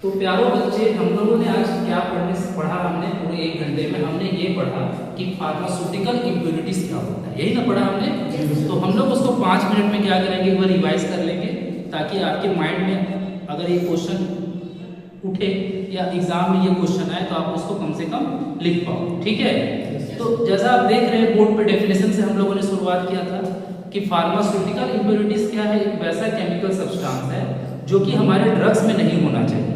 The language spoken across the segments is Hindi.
तो प्यारो बच्चे, हम लोगों ने आज क्या पढ़ा हमने पूरे 1 घंटे में हमने ये पढ़ा कि फार्मास्यूटिकल इम्प्योरिटीज क्या होता है, यही ना पढ़ा हमने। तो हम लोग उसको 5 मिनट में क्या करेंगे, एक बार रिवाइज कर लेंगे ताकि आपके माइंड में अगर ये क्वेश्चन उठे या एग्जाम में ये क्वेश्चन आए तो आप उसको कम से कम लिख पाओ, ठीक है। तो जैसा आप देख रहे हैं बोर्ड पे डेफिनेशन से हम लोगों ने शुरुआत किया था कि फार्मास्यूटिकल इम्प्योरिटीज क्या है, एक वैसा केमिकल सब्सटेंस है जो कि हमारे ड्रग्स में नहीं होना चाहिए,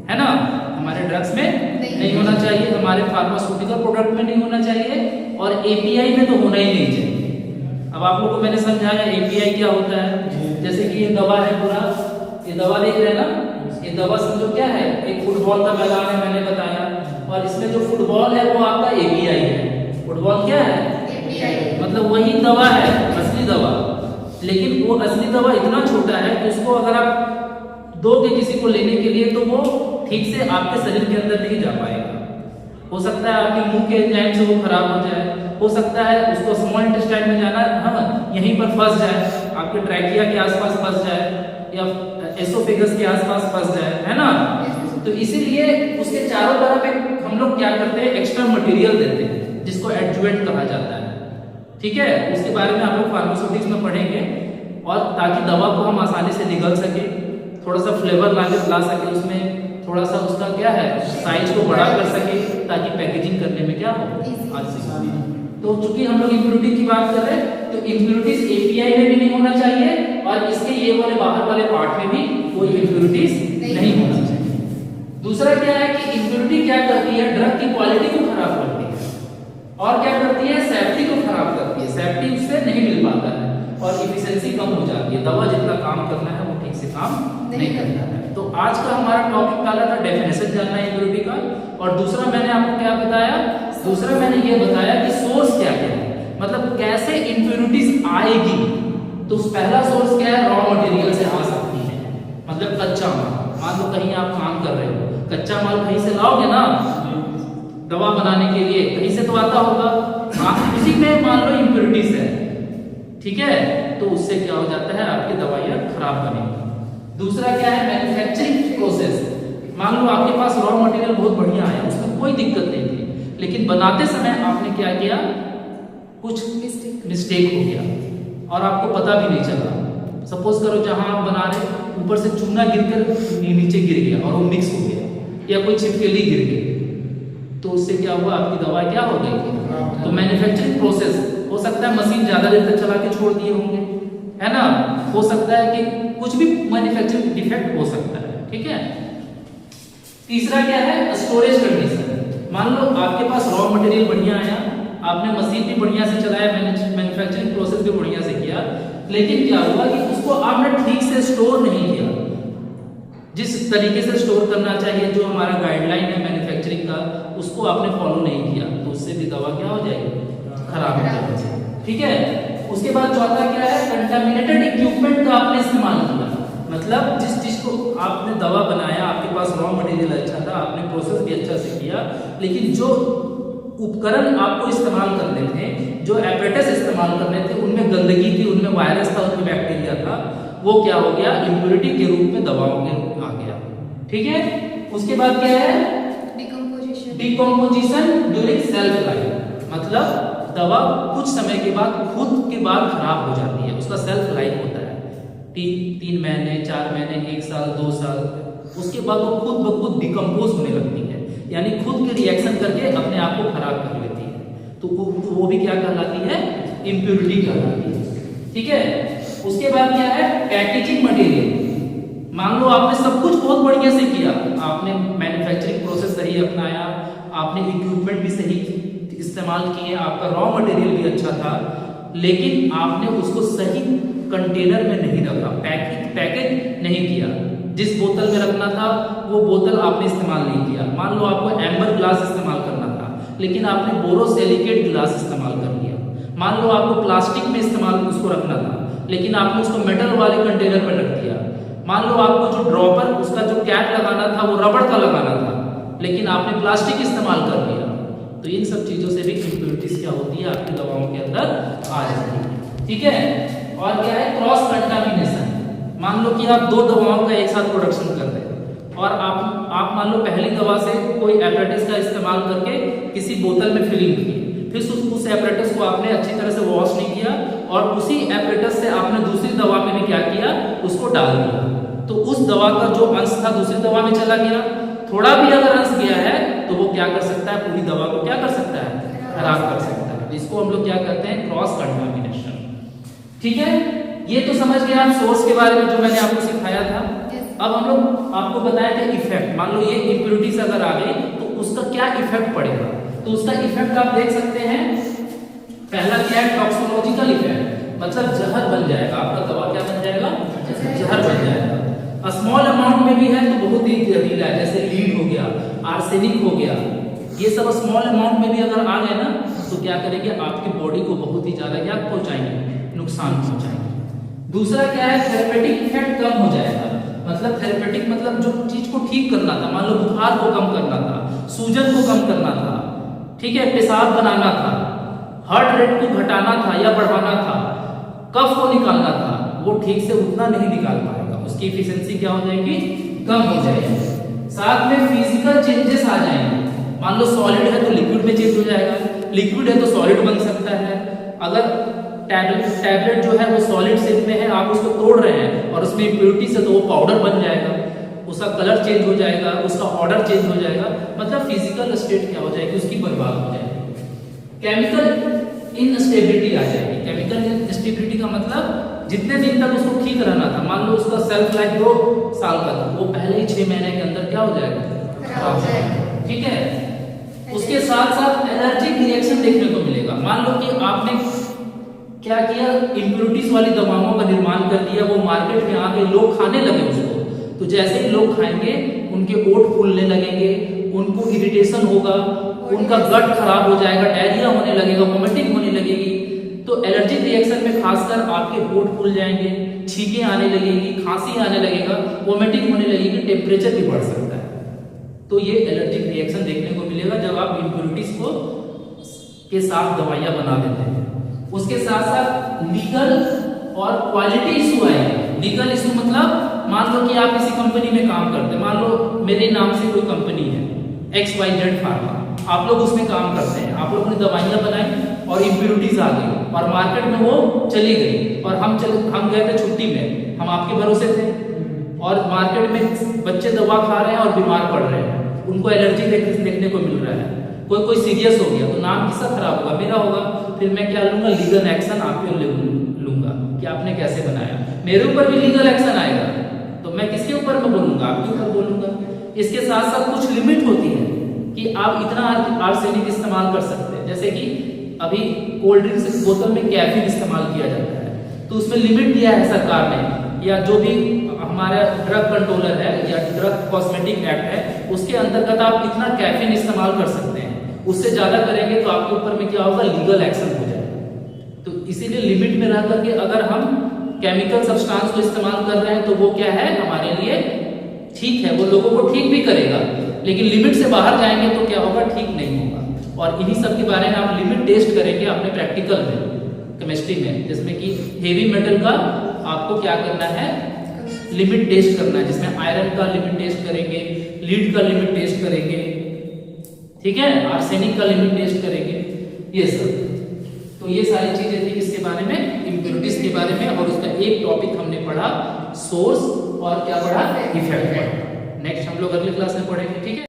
है ना, हमारे ड्रग्स में नहीं होना चाहिए, हमारे फार्मास्यूटिकल प्रोडक्ट में नहीं होना चाहिए और एपीआई में तो होना ही नहीं चाहिए। अब आप लोगों को मैंने समझाया एपीआई क्या होता है। जैसे कि ये दवा है, पूरा ये दवा देख रहे हैं ना, ये दवा समझो क्या है, एक फुटबॉल का मैदान है मैंने बताया, और इसमें जो फुटबॉल है वो आपका एपीआई है। फुटबॉल क्या है, एपीआई, मतलब वही दवा है, असली दवा। लेकिन वो असली दवा इतना छोटा है कि उसको अगर आप दोगे किसी को लेने के लिए तो वो ठीक से आपके शरीर के अंदर नहीं जा पाएगा। हो सकता है आपके मुंह के एंजाइम से वो खराब हो जाए, हो सकता है उसको स्मॉल इंटेस्टाइन में जाना, हाँ यहीं पर फंस जाए, आपके ट्रैकिया के आसपास फंस जाए या एसोफेगस के आसपास फंस जाए, है ना। तो इसीलिए उसके चारों तरफ एक हम लोग क्या करते हैं, एक्स्ट्रा मटेरियल देते हैं जिसको एडजुवेंट कहा जाता है, ठीक है। उसके बारे में आप लोग फार्मास्यूटिक्स में पढ़ेंगे और ताकि दवा को हम आसानी से निगल सके, थोड़ा सा फ्लेवर ला सके उसमें, थोड़ा सा उसका क्या है साइज को बड़ा कर सके ताकि पैकेजिंग करने में क्या हो आसानी। तो चूंकि हम लोग इम्प्योरिटी की बात कर रहे हैं तो इम्प्योरिटीज एपीआई में भी नहीं होना चाहिए और इसके ये वाले बाहर वाले पार्ट में भी कोई इम्प्योरिटीज नहीं होना चाहिए। दूसरा क्या है कि इम्प्योरिटी क्या करती है, ड्रग की क्वालिटी को खराब करती है और क्या करती है, सेफ्टी को खराब करती है, सेफ्टी उससे नहीं मिल पाता है और इफिशिएंसी कम हो जाती है, दवा जितना काम करना है वो ठीक से काम नहीं करता है। तो आज का हमारा टॉपिक डाला था डेफिनेशन जानना है इम्प्योरिटी का, और दूसरा मैंने आपको क्या बताया, दूसरा मैंने ये बताया कि सोर्स क्या है, मतलब कैसे इम्प्योरिटीज आएगी। तो पहला सोर्स क्या है, रॉ मटेरियल से आ सकती है, मतलब कच्चा माल। मान लो कहीं आप काम कर रहे हो, कच्चा माल कहीं से लाओगे ना दवा बनाने के लिए, कहीं से तो आता होगा, आप उसी में मान लो इम्प्योरिटीज है, ठीक है, तो उससे क्या हो जाता है, आपकी दवाइयां खराब बनेगी। दूसरा क्या है, मैन्युफैक्चरिंग प्रोसेस। मान लो आपके पास रॉ मटेरियल बहुत बढ़िया आया, उसमें कोई दिक्कत नहीं थी, लेकिन बनाते समय आपने क्या किया, कुछ मिस्टेक हो गया और आपको पता भी नहीं चला। सपोज करो जहां आप बना रहे ऊपर से चूना गिरकर नीचे गिर गया और वो मिक्स हो गया, या कोई छिपकली गिर गई, तो उससे क्या हुआ, आपकी दवा क्या हो गई। तो मैन्युफैक्चरिंग प्रोसेस, हो सकता है मशीन ज्यादा देर तक चला के छोड़ दिए होंगे, है ना, हो सकता है कि कुछ भी मैन्युफैक्चरिंग डिफेक्ट हो सकता है, ठीक है। तीसरा क्या है, स्टोरेज कंडीशन। मान लो आपके पास रॉ मटेरियल बढ़िया आया, आपने मशीन भी बढ़िया से चलाया, मैन्युफैक्चरिंग प्रोसेस भी बढ़िया से किया, लेकिन क्या हुआ कि उसको आपने ठीक से स्टोर नहीं किया, जिस तरीके से स्टोर करना चाहिए, जो हमारा गाइडलाइन है मैन्युफैक्चरिंग का, उसको आपने फॉलो नहीं किया, तो उससे भी दवा क्या हो जाएगी, खराब हो जाएगी, ठीक है। उसके बाद चौथा क्या है, कंटामिनेटेड इक्विपमेंट का आपने इस्तेमाल किया, मतलब जिस चीज को आपने दवा बनाया, आपके पास रॉ मटेरियल अच्छा था, आपने प्रोसेस भी अच्छा से किया, लेकिन जो उपकरण आपको इस्तेमाल करने थे, जो एपरेटस इस्तेमाल करने थे, उनमें गंदगी थी, उनमें वायरस था, उनमें बैक्टीरिया था, वो क्या हो गया, इम्प्योरिटी के रूप में दवाओं के रूप में आ गया, ठीक है। उसके बाद क्या है, डिकम्पोजिशन ड्यूरिंग सेल्फ लाइफ, मतलब दवा कुछ समय के बाद खुद के बाद खराब हो जाती है, उसका सेल्फ लाइफ होता है 3 महीने 4 महीने 1 साल 2 साल, उसके बाद वो खुद ब खुद डिकम्पोज होने लगती है, यानी खुद के रिएक्शन करके अपने आप को खराब कर लेती है, तो वो भी क्या कहलाती है, इम्प्योरिटी कहलाती है, ठीक है। उसके बाद क्या है, पैकेजिंग मटेरियल। मान लो आपने सब कुछ बहुत बढ़िया से किया, आपने मैन्युफैक्चरिंग प्रोसेस सही अपनाया, आपने इक्विपमेंट भी सही इस्तेमाल किए, आपका रॉ मटेरियल भी अच्छा था, लेकिन आपने उसको सही कंटेनर में नहीं रखा, पैकेज नहीं किया, जिस बोतल में रखना था वो बोतल आपने इस्तेमाल नहीं किया। मान लो आपको एम्बर ग्लास इस्तेमाल करना था, लेकिन आपने बोरोसिलिकेट ग्लास इस्तेमाल कर लिया। मान लो आपको प्लास्टिक में इस्तेमाल उसको रखना था, लेकिन आपने उसको मेटल वाले कंटेनर में रख दिया। मान लो आपको जो ड्रॉपर उसका जो कैप लगाना था वो रबड़ का लगाना था, लेकिन आपने प्लास्टिक इस्तेमाल कर दिया, तो इन सब चीजों से भी इम्प्योरिटीज क्या होती है, आपकी दवाओं के अंदर आ जाती है, ठीक है। और क्या है, क्रॉस कंटामिनेशन। मान लो कि आप 2 दवाओं का एक साथ प्रोडक्शन कर रहे हैं और मान लो पहली दवा से कोई एपरेटिस का इस्तेमाल करके किसी बोतल में फिलिंग की, फिर उस एपरेटिस को आपने अच्छी तरह से वॉश नहीं किया और उसी एपरेटिस से आपने दूसरी दवा में भी क्या किया, उसको डाल दिया, तो उस दवा का जो अंश था दूसरी दवा में चला गया। थोड़ा भी अगर अंश गया है तो वो क्या कर सकता है, पूरी दवा को क्या कर सकता है, खराब कर सकता है। इसको हम लोग क्या कहते हैं, क्रॉस कंटामिनेशन। ठीक है, ये तो समझ गए आप सोर्स के बारे में जो मैंने आपको सिखाया था। अब हम लोग आपको बताया कि इफेक्ट, मान लो ये इंप्योरिटीज अगर आ गई तो उसका क्या इफेक्ट पड़ेगा, तो उसका इफेक्ट आप देख सकते हैं। पहला क्या है, टॉक्सिकोलॉजिकल इफेक्ट, मतलब जहर बन जाएगा, आपका दवा क्या बन जाएगा, जहर बन जाएगा। स्मॉल अमाउंट में भी है तो बहुत ही जहरीला है, जैसे लीड हो गया, आर्सेनिक हो गया, ये सब स्मॉल अमाउंट में भी अगर आ गए ना तो क्या करेंगे, आपकी बॉडी को बहुत ही ज्यादा क्या पहुंचाएंगे, नुकसान पहुंचाएंगे। दूसरा क्या है, थेरेपेटिक इफेक्ट कम हो जाएगा, मतलब थेरेपेटिक मतलब जो चीज को ठीक करना था, मान लो बुखार को कम करना था, सूजन को कम करना था, ठीक है, पेशाब बनाना था, हार्ट रेट को घटाना था या बढ़ाना था, कफ को निकालना था, वो ठीक से उतना नहीं निकाल पाएगा, उसकी एफिशिएंसी क्या हो जाएगी, कम हो जाएगी। साथ में फिजिकल चेंजेस आ जाएंगे, मान लो सॉलिड है तो लिक्विड में चेंज हो जाएगा, लिक्विड है तो सॉलिड बन सकता है। अगर टैबलेट जो है वो सॉलिड शेप में है, आप उसको तोड़ रहे हैं और उसमें इम्प्योरिटीज है तो वो पाउडर बन जाएगा, उसका कलर चेंज हो जाएगा, उसका ऑर्डर चेंज हो जाएगा, मतलब फिजिकल स्टेट क्या हो जाएगी, उसकी बर्बाद हो जाएगी। केमिकल इनस्टेबिलिटी आ जाएगी। केमिकल इनस्टेबिलिटी का मतलब जितने दिन तक उसको ठीक रहना था, मान लो उसका सेल्फ लाइफ 2 साल का था, वो पहले ही 6 महीने के अंदर क्या हो जाएगा, खराब हो जाएगा। ठीक है, उसके साथ साथ एलर्जिक रिएक्शन देखने को मिलेगा। मान लो कि आपने क्या किया, इम्प्योरिटीज वाली दवाओं का निर्माण कर दिया, वो मार्केट में आके लोग खाने लगे उसको, तो जैसे ही लोग खाएंगे उनके ओठ फूलने लगेंगे, उनको इरिटेशन होगा, उनका गट खराब हो जाएगा, डायरिया होने लगेगा, वोमिटिंग होने लगेगी। तो एलर्जिक रिएक्शन में खासकर आपके होठ फूल जाएंगे, छींकें आने लगेगी, खांसी आने लगेगा, वोमिटिंग होने लगेगी, टेम्परेचर भी बढ़ सकता है। तो ये एलर्जिक रिएक्शन देखने को मिलेगा जब आप इम्प्योरिटीज को के साथ दवाइयां बना देते हैं। उसके साथ साथ लीगल और क्वालिटी इशू आएगा। लीगल इशू मतलब मान लो कि आप किसी कंपनी में काम करते हैं, मान लो मेरे नाम से कोई कंपनी है XYZ फार्मा, आप लोग उसमें काम करते हैं, आप लोगों ने दवाइयां बनाई और इम्प्योरिटीज आ गई और मार्केट में वो चली गई और हम गए थे छुट्टी में, हम आपके भरोसे थे और मार्केट में बच्चे दवा खा रहे हैं और बीमार पड़ रहे हैं, उनको एलर्जी देखने को मिल रहा है, कोई सीरियस हो गया तो नाम किसका खराब होगा, मेरा होगा। फिर मैं क्या लूंगा, लीगल एक्शन आप पे लूंगा कि आपने कैसे बनाया, मेरे ऊपर भी लीगल एक्शन आएगा, तो मैं किसके ऊपर में बोलूंगा, आपके ऊपर बोलूंगा। इसके साथ साथ कुछ लिमिट होती है कि आप इतना आर्सेनिक इस्तेमाल कर सकते हैं, जैसे कि अभी कोल्ड ड्रिंक्स बोतल में कैफीन इस्तेमाल किया जाता है, तो उसमें लिमिट दिया है सरकार ने, या जो भी हमारा ड्रग कंट्रोलर है या ड्रग कॉस्मेटिक एक्ट है उसके अंतर्गत आप इतना कैफीन इस्तेमाल कर सकते हैं, उससे ज्यादा करेंगे तो आपके ऊपर में क्या होगा, लीगल एक्शन हो जाएगा। तो इसीलिए लिमिट में रह करके अगर हम केमिकल सब्सटेंस को इस्तेमाल कर रहे हैं तो वो क्या है, हमारे लिए ठीक है, वो लोगों को ठीक भी करेगा, लेकिन लिमिट से बाहर जाएंगे तो क्या होगा, ठीक नहीं होगा। और इन्हीं सब के बारे में आप लिमिट टेस्ट करेंगे अपने प्रैक्टिकल में, केमिस्ट्री में, जिसमें कि हेवी मेटल का आपको क्या करना है, लिमिट टेस्ट करना है, जिसमें आयरन का लिमिट टेस्ट करेंगे, लीड का लिमिट टेस्ट करेंगे, ठीक है, आर्सेनिक का लिमिट टेस्ट करेंगे, ये सब। तो ये सारी चीजें थी किसके बारे में, इम्प्योरिटीज के बारे में, और उसका एक टॉपिक हमने पढ़ा सोर्स और क्या पढ़ा, इफेक्ट पढ़ा। नेक्स्ट हम लोग अगली क्लास में पढ़ेंगे, ठीक है।